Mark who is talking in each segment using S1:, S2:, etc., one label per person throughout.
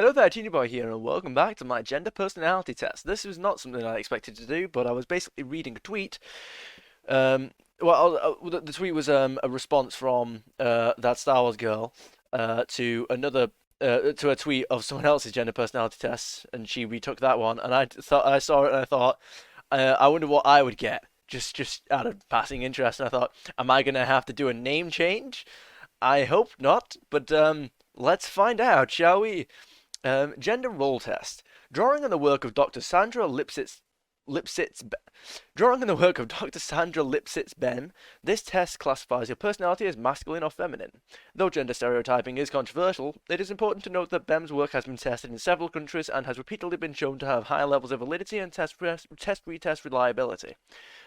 S1: Hello there, Teeny Boy here, and welcome back to my gender personality test. This was not something I expected to do, but I was basically reading a tweet. Um, the tweet was a response from that Star Wars girl to another to a tweet of someone else's gender personality test, and she retook that one. And I saw it and I thought, I wonder what I would get. Just out of passing interest, and I thought, am I gonna have to do a name change? I hope not, but let's find out, shall we? Gender role test. Drawing on the work of Dr. Sandra Lipsitz, Drawing on the work of Dr. Sandra Lipsitz Ben, this test classifies your personality as masculine or feminine. Though gender stereotyping is controversial, it is important to note that Ben's work has been tested in several countries and has repeatedly been shown to have high levels of validity and test-retest reliability.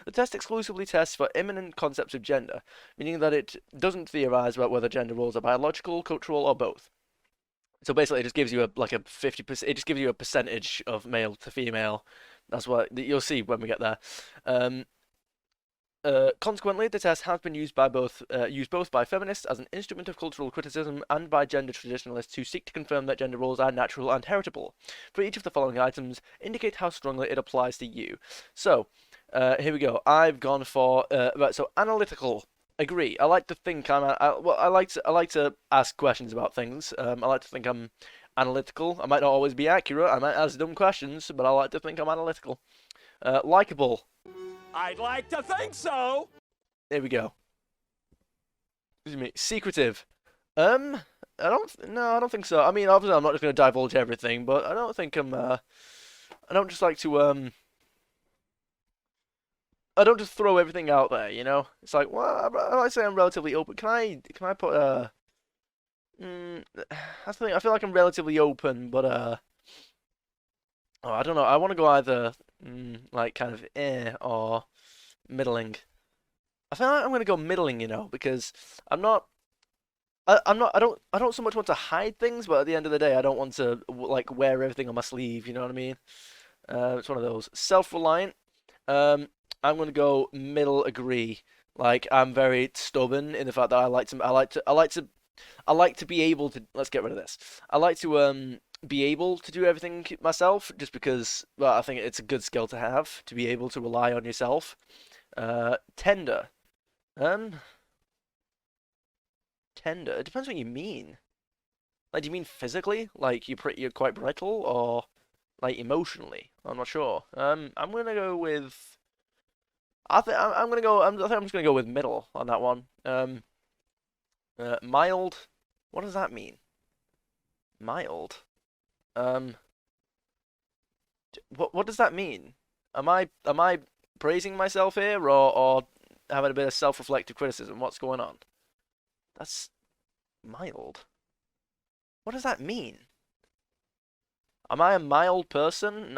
S1: The test exclusively tests for immanent concepts of gender, meaning that it doesn't theorize about whether gender roles are biological, cultural, or both. So basically, it just gives you a 50%. It just gives you a percentage of male to female. That's what you'll see when we get there. Um, Consequently, the test has been used both by feminists as an instrument of cultural criticism and by gender traditionalists who seek to confirm that gender roles are natural and heritable. For each of the following items, indicate how strongly it applies to you. So, here we go. I've gone for right. So analytical. Agree. I like to think I like to ask questions about things. I like to think I'm analytical. I might not always be accurate. I might ask dumb questions, but I like to think I'm analytical. Likable.
S2: I'd like to think so.
S1: There we go. Excuse me. Secretive. Um, no, I don't think so. I mean, obviously, I'm not just going to divulge everything, but I don't think I don't just like to I don't just throw everything out there. It's like, well, I like to say I'm relatively open. Can I put that's the thing. I feel like I'm relatively open, but oh, I don't know. I want to go either like kind of or middling. I feel like I'm gonna go middling, because I'm not. I'm not. I don't so much want to hide things, but at the end of the day, I don't want to like wear everything on my sleeve. You know what I mean? It's one of those self-reliant. Um, I'm gonna go middle. Agree. Like I'm very stubborn in the fact that I like to be able to. Let's get rid of this. I like to be able to do everything myself, just because. Well, I think it's a good skill to have to be able to rely on yourself. Tender. Um, Tender. It depends what you mean. Like, do you mean physically? Like you're quite brittle, or like emotionally? I'm not sure. I'm gonna go with. I'm gonna go. I think I'm just gonna go with middle on that one. Mild. What does that mean? Mild. Um, what does that mean? Am I praising myself here, or having a bit of self-reflective criticism? What's going on? That's mild. What does that mean? Am I a mild person?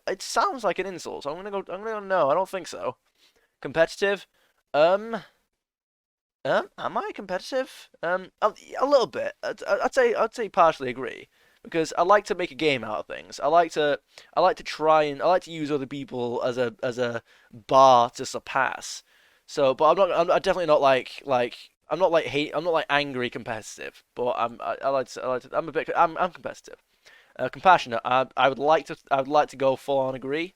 S1: It sounds like an insult, so I'm gonna go no, I don't think so. Competitive? Um, am I competitive? A little bit. I'd say partially agree because I like to make a game out of things. I like to try and I like to use other people as a bar to surpass. So, but I'm definitely not I'm not like angry competitive, but I like to I'm competitive. Compassionate. I would like to go full on agree.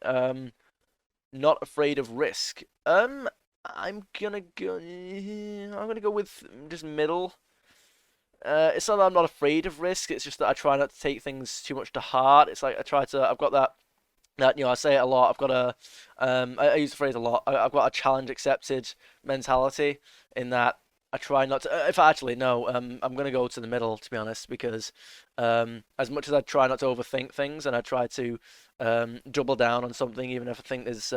S1: Um, Not afraid of risk. I'm gonna go with just middle. It's not that I'm not afraid of risk. It's just that I try not to take things too much to heart. It's like I try to. I've got that I say it a lot. I've got a I use the phrase a lot. I've got a challenge accepted mentality in that I try not to. If I actually no, I'm gonna go to the middle to be honest because as much as I try not to overthink things and I try to double down on something even if I think it's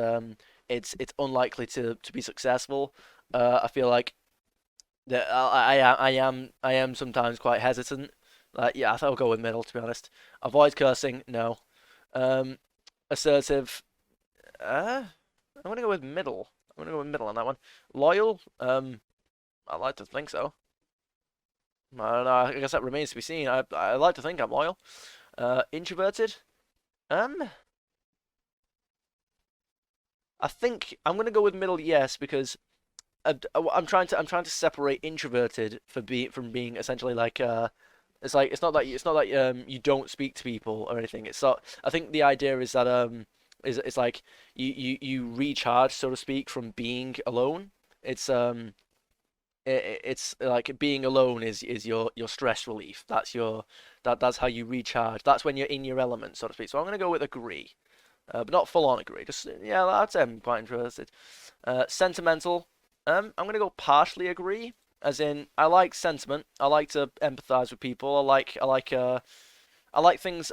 S1: unlikely to be successful. I feel like that I am sometimes quite hesitant. Yeah, I think I'll go with middle to be honest. Avoid cursing, no. Um, Assertive, I'm gonna go with middle. I'm gonna go with middle on that one. Loyal, I like to think so. I don't know. I guess that remains to be seen. I like to think I'm loyal. Introverted, um, I think I'm gonna go with middle. Yes, because I'm trying to separate introverted from being essentially like It's not that you don't speak to people or anything. It's not. I think the idea is that is it's like you recharge, so to speak, from being alone. It's it's like being alone is your stress relief. That's how you recharge. That's when you're in your element, so to speak. So I'm gonna go with agree, but not full on agree. Just yeah, I'd say I'm quite interested. Sentimental. I'm gonna go partially agree, as in I like sentiment. I like to empathize with people. I like things.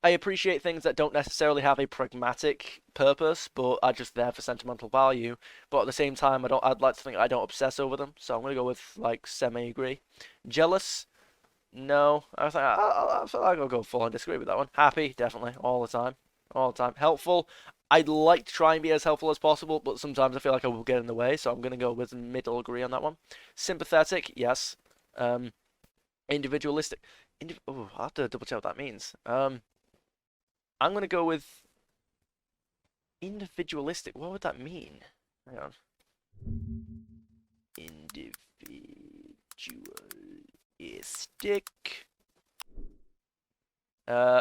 S1: I appreciate things that don't necessarily have a pragmatic purpose, but are just there for sentimental value. But at the same time, I'd like to think I don't obsess over them. So I'm gonna go with like semi agree. Jealous. No, I feel like I'll go full on disagree with that one. Happy, definitely, all the time, all the time. Helpful. I'd like to try and be as helpful as possible, but sometimes I feel like I will get in the way, so I'm gonna go with middle agree on that one. Sympathetic, yes. Um, individualistic. Oh, I have to double check what that means. I'm gonna go with individualistic. What would that mean? Hang on. Individualistic.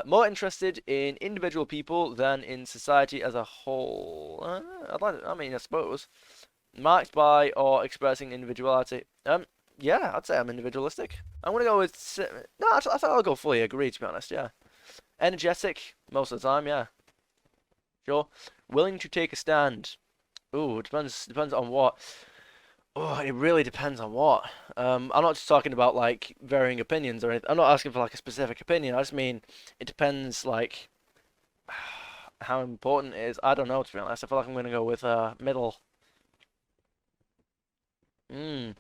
S1: More interested in individual people than in society as a whole. I suppose. Marked by or expressing individuality. Yeah, I'd say I'm individualistic. I'm gonna go with. No, actually, I think I'll go fully agree, to be honest, yeah. Energetic, most of the time, yeah. Sure. Willing to take a stand. Ooh, depends on what. Oh, it really depends on what. I'm not just talking about like varying opinions or anything. I'm not asking for like a specific opinion. I just mean it depends like how important it is. I don't know, to be honest. I feel like I'm gonna go with middle. Hmm.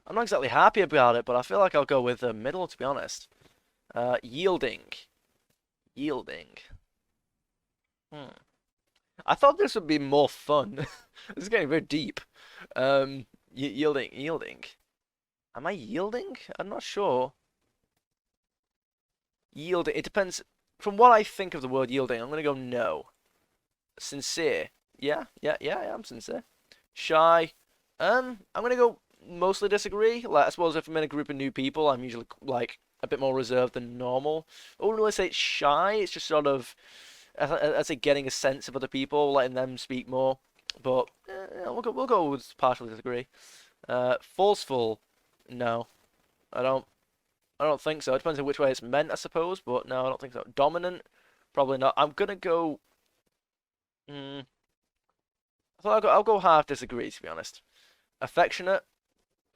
S1: I'm not exactly happy about it, but I feel like I'll go with middle, to be honest. Yielding. Yielding. Hmm. I thought this would be more fun. This is getting very deep. Yielding. Am I yielding? I'm not sure. Yielding. It depends. From what I think of the word yielding, I'm gonna go no. Sincere. Yeah, I'm sincere. Shy. I'm gonna go mostly disagree. Like, I suppose if I'm in a group of new people, I'm usually like a bit more reserved than normal. I wouldn't really say it's shy. It's just sort of, I say, getting a sense of other people, letting them speak more. But yeah, we'll go with partially disagree. Forceful. No, I don't. I don't think so. It depends on which way it's meant, I suppose. But no, I don't think so. Dominant. Probably not. I'm gonna go. Mm, I thought I'll go half disagree, to be honest. Affectionate.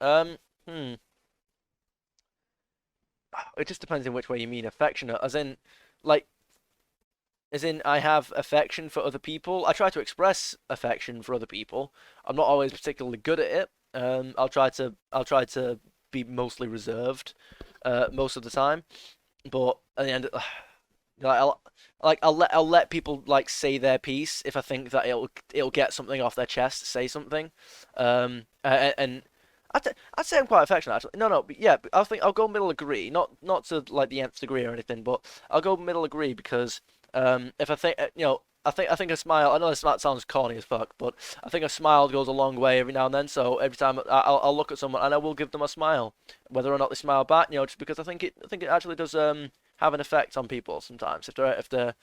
S1: Um. Hmm. It just depends in which way you mean affectionate. Like, as in, I have affection for other people. I try to express affection for other people. I'm not always particularly good at it. I'll try to be mostly reserved, most of the time. But at the end, like, I'll let people like say their piece if I think that it'll get something off their chest, say something. And I'd say I'm quite affectionate actually. No, but yeah, I think I'll go middle agree, not to like the nth degree or anything, but I'll go middle agree because if I think I think a smile. I know this sounds corny as fuck, but I think a smile goes a long way every now and then. So every time I'll look at someone and I will give them a smile, whether or not they smile back, just because I think it actually does have an effect on people sometimes if they're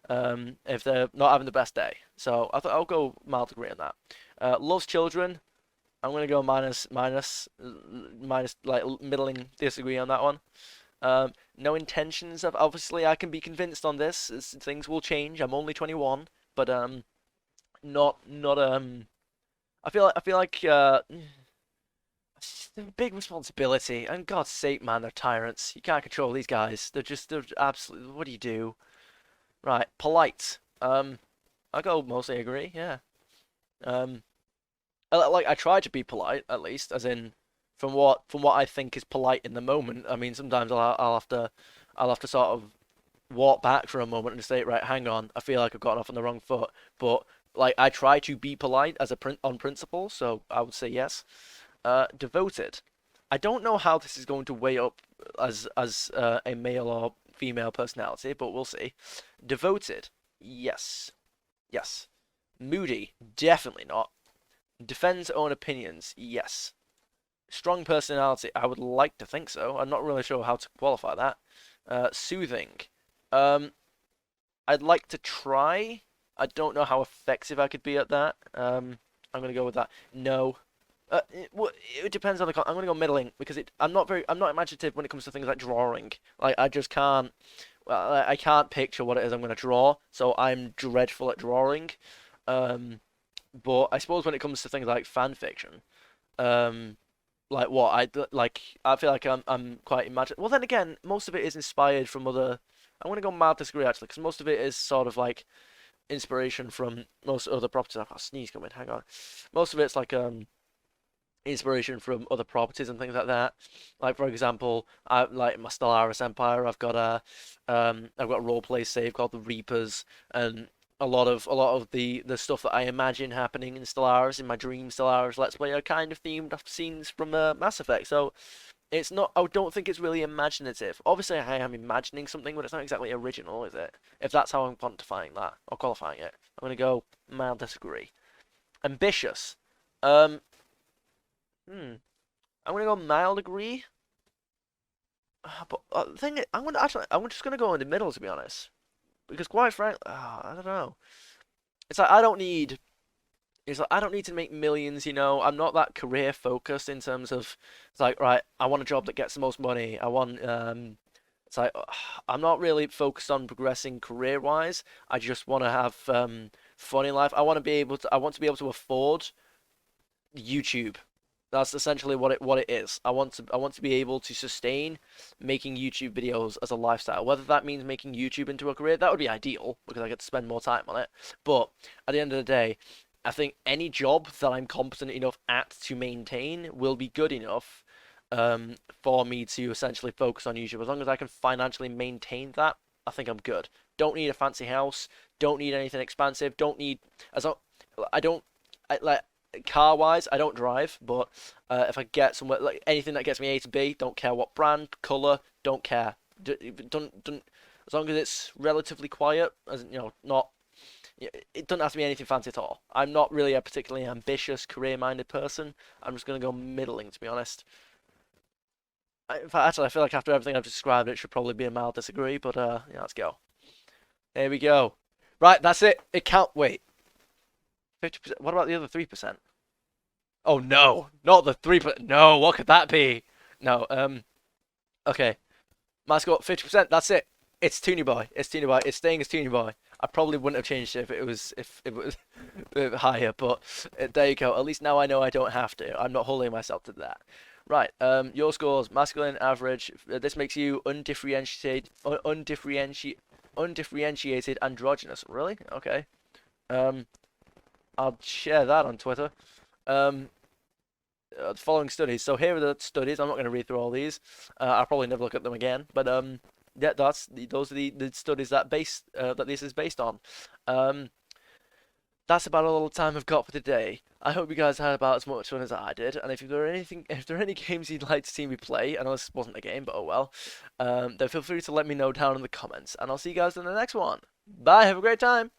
S1: not having the best day. So I'll go mild degree on that. Loves children. I'm gonna go minus like middling disagree on that one. No intentions of obviously I can be convinced on this. Things will change. I'm only 21, but not I feel like it's a big responsibility. And God's sake, man, they're tyrants. You can't control these guys. They're absolutely. What do you do? Right, polite. I go mostly agree. Yeah. Um, I try to be polite at least, as in from what I think is polite in the moment. I mean, sometimes I'll have to sort of walk back for a moment and say, right, hang on, I feel like I've gotten off on the wrong foot. But like I try to be polite as a on principle, so I would say yes. Devoted. I don't know how this is going to weigh up as a male or female personality, but we'll see. Devoted. Yes. Yes. Moody. Definitely not. Defends own opinions. Yes. Strong personality. I would like to think so. I'm not really sure how to qualify that. Soothing. Um, I'd like to try. I don't know how effective I could be at that. I'm gonna go with that. No. It depends on the. I'm gonna go middling because I'm not imaginative when it comes to things like drawing. Like I just can't. Well, I can't picture what it is I'm gonna draw, so I'm dreadful at drawing. Um, but I suppose when it comes to things like fan fiction, um, like what like, I feel like I'm quite imaginative. Well, then again, most of it is inspired from other. I'm gonna go mild disagree actually, because most of it is sort of like inspiration from most other properties. I've got a sneeze coming. Hang on. Most of it's like inspiration from other properties and things like that. Like for example, I like my Stellaris Empire. I've got a roleplay save called the Reapers, and a lot of the stuff that I imagine happening in Stellaris in my dream Stellaris Let's Play are kind of themed off scenes from Mass Effect. So it's not. I don't think it's really imaginative. Obviously, I am imagining something, but it's not exactly original, is it? If that's how I'm quantifying that or qualifying it, I'm gonna go mild disagree. Ambitious. Um, hmm. I'm gonna go mild agree. But the thing is, I'm just gonna go in the middle to be honest, because quite frankly, I don't know. It's like I don't need. It's like I don't need to make millions, you know. I'm not that career focused in terms of. It's like right, I want a job that gets the most money. I want. It's like I'm not really focused on progressing career wise. I just want to have fun in life. I want to be able to. I want to be able to afford YouTube. That's essentially what it is. I want to be able to sustain making YouTube videos as a lifestyle. Whether that means making YouTube into a career, that would be ideal because I get to spend more time on it. But at the end of the day, I think any job that I'm competent enough at to maintain will be good enough for me to essentially focus on YouTube. As long as I can financially maintain that, I think I'm good. Don't need a fancy house. Don't need anything expansive. Don't need as long, I don't like car wise, I don't drive, but if I get somewhere like anything that gets me A to B, don't care what brand, color, don't care. Don't as long as it's relatively quiet, as you know, not it doesn't have to be anything fancy at all. I'm not really a particularly ambitious, career-minded person. I'm just gonna go middling, to be honest. In fact, actually, I feel like after everything I've described, it should probably be a mild disagree. But yeah, let's go. Here we go. Right, that's it. It can't wait. 50%. What about the other 3%? Oh no, not the 3%. No, what could that be? No, okay. Mascot 50%. That's it. It's Toonie Boy. It's Toonie Boy. It's staying as Toonie Boy. I probably wouldn't have changed it if it was a bit higher, but there you go. At least now I know I don't have to. I'm not holding myself to that. Right. Your scores: masculine, average. This makes you undifferentiated androgynous. Really? Okay. Um, I'll share that on Twitter. Um, following studies. So here are the studies. I'm not going to read through all these. I'll probably never look at them again. But yeah, those are the studies that this is based on. Um, that's about all the time I've got for today. I hope you guys had about as much fun as I did. And if there are any games you'd like to see me play, I know this wasn't a game, but oh well, then feel free to let me know down in the comments. And I'll see you guys in the next one. Bye. Have a great time.